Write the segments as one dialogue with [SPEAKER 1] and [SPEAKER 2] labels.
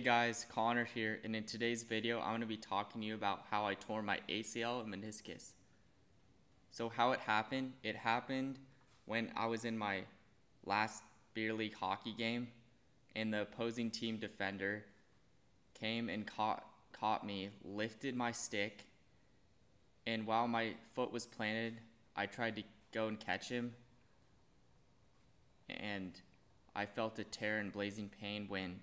[SPEAKER 1] Hey guys, Connor here, and in today's video I'm going to be talking to you about how I tore my ACL and meniscus. So how it happened when I was in my last beer league hockey game, and the opposing team defender came and caught me, lifted my stick, and while my foot was planted, I tried to go and catch him, and I felt a tear and blazing pain when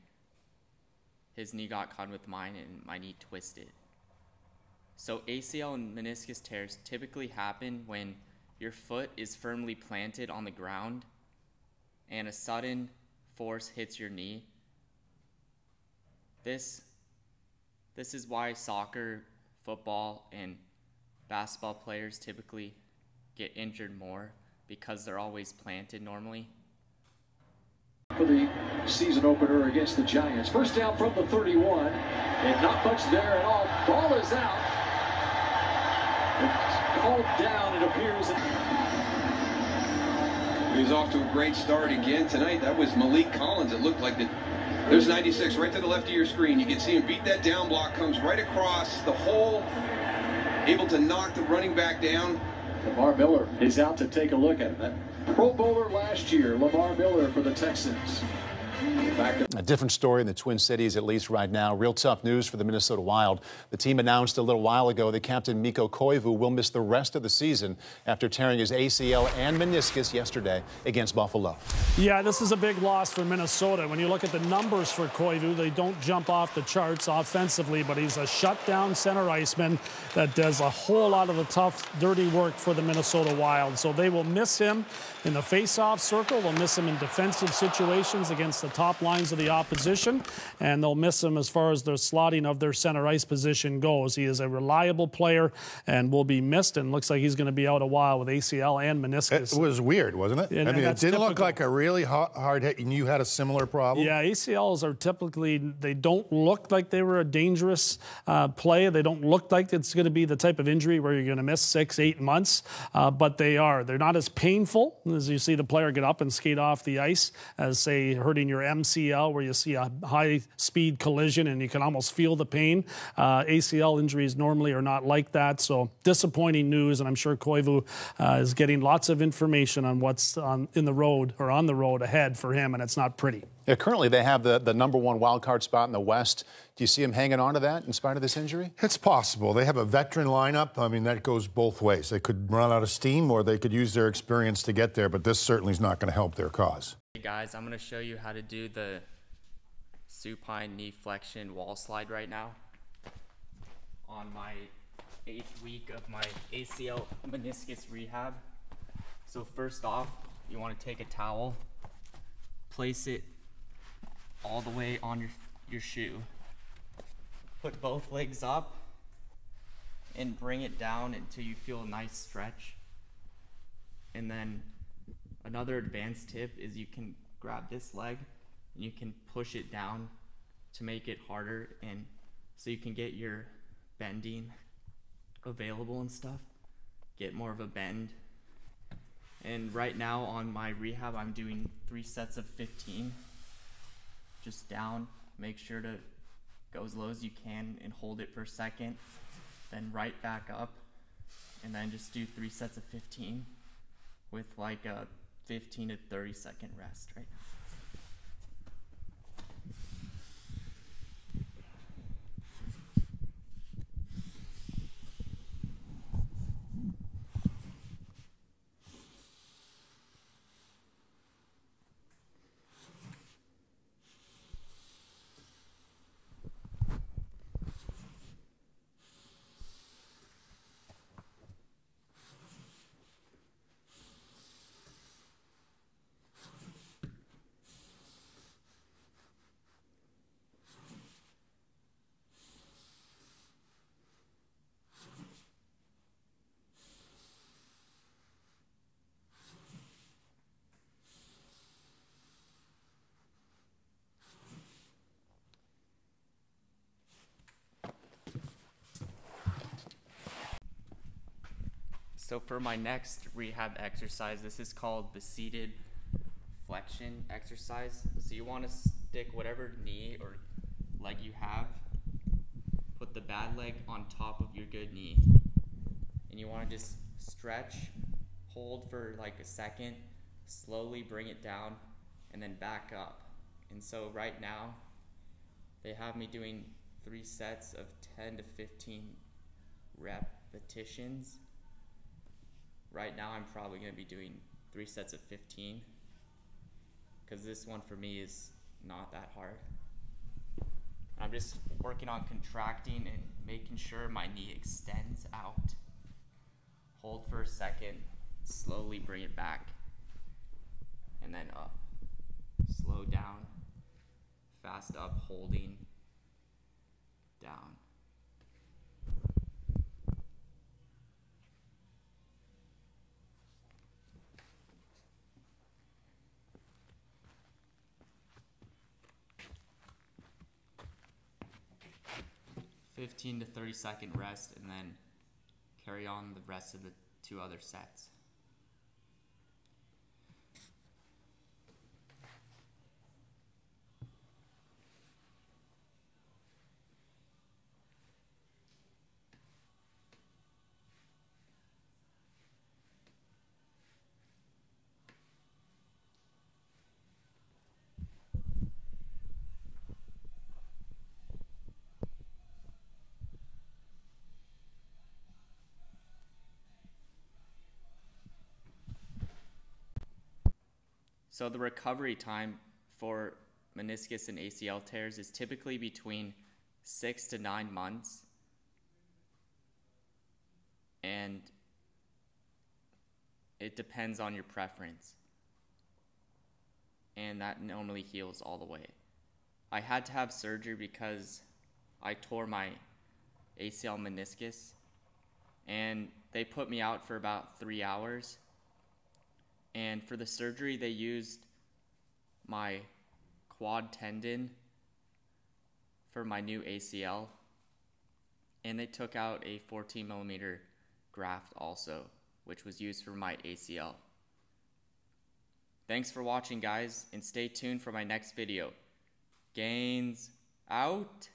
[SPEAKER 1] his knee got caught with mine and my knee twisted. So ACL and meniscus tears typically happen when your foot is firmly planted on the ground and a sudden force hits your knee. This is why soccer, football, and basketball players typically get injured more, because they're always planted normally.
[SPEAKER 2] For the season opener against the Giants. First down from the 31, and not much there at all. Ball is out. It's called down, it appears.
[SPEAKER 3] He's off to a great start again tonight. That was Malik Collins. It looked like there's 96 right to the left of your screen. You can see him beat that down block, comes right across the hole, able to knock the running back down.
[SPEAKER 2] Lamar Miller is out to take a look at him. That Pro Bowler last year, Lamar Miller for the Texans.
[SPEAKER 4] A different story in the Twin Cities, at least right now. Real tough news for the Minnesota Wild. The team announced a little while ago that captain Mikko Koivu will miss the rest of the season after tearing his ACL and meniscus yesterday against Buffalo.
[SPEAKER 5] Yeah, this is a big loss for Minnesota. When you look at the numbers for Koivu, they don't jump off the charts offensively, but he's a shutdown center iceman that does a whole lot of the tough, dirty work for the Minnesota Wild. So they will miss him in the face-off circle. They'll miss him in defensive situations against the top lines of the opposition, and they'll miss him as far as the slotting of their center ice position goes. He is a reliable player and will be missed, and looks like he's going to be out a while with ACL and meniscus.
[SPEAKER 6] It was weird, wasn't it?
[SPEAKER 5] And
[SPEAKER 6] I mean, it didn't look like a really hard hit, and you had a similar problem?
[SPEAKER 5] Yeah, ACLs are typically, they don't look like they were a dangerous play. They don't look like it's going to be the type of injury where you're going to miss 6-8 months, but they are. They're not as painful as you see the player get up and skate off the ice as, say, hurting your MCL, where you see a high-speed collision and you can almost feel the pain. ACL injuries normally are not like that, so disappointing news, and I'm sure Koivu is getting lots of information on what's on the road ahead for him, and it's not pretty.
[SPEAKER 4] Yeah, currently they have the #1 wild card spot in the West. Do you see him hanging on to that in spite of this injury?
[SPEAKER 6] It's possible. They have a veteran lineup. I mean, that goes both ways. They could run out of steam, or they could use their experience to get there, but this certainly is not going to help their cause.
[SPEAKER 1] Hey guys, I'm going to show you how to do the supine knee flexion wall slide right now on my 8th week of my ACL meniscus rehab. So first off, you want to take a towel, place it all the way on your shoe, put both legs up, and bring it down until you feel a nice stretch. And then another advanced tip is you can grab this leg and you can push it down to make it harder, and so you can get your bending available and stuff, get more of a bend. And right now on my rehab, I'm doing 3 sets of 15, just down. Make sure to go as low as you can and hold it for a second, then right back up, and then just do 3 sets of 15 with like a 15 to 30 second rest right now. So for my next rehab exercise, this is called the seated flexion exercise. So you want to stick whatever knee or leg you have, put the bad leg on top of your good knee. And you want to just stretch, hold for like a second, slowly bring it down, and then back up. And so right now, they have me doing 3 sets of 10 to 15 repetitions. Right now, I'm probably going to be doing 3 sets of 15, because this one for me is not that hard. I'm just working on contracting and making sure my knee extends out. Hold for a second, slowly bring it back, and then up. Slow down, fast up, holding, down. (15 to 30-second rest, and then carry on the rest of the 2 other sets. So the recovery time for meniscus and ACL tears is typically between 6 to 9 months. And it depends on your preference. And that normally heals all the way. I had to have surgery because I tore my ACL meniscus, and they put me out for about 3 hours. And for the surgery, they used my quad tendon for my new ACL, and they took out a 14 millimeter graft also, which was used for my ACL. Thanks for watching, guys, and stay tuned for my next video. Gains out.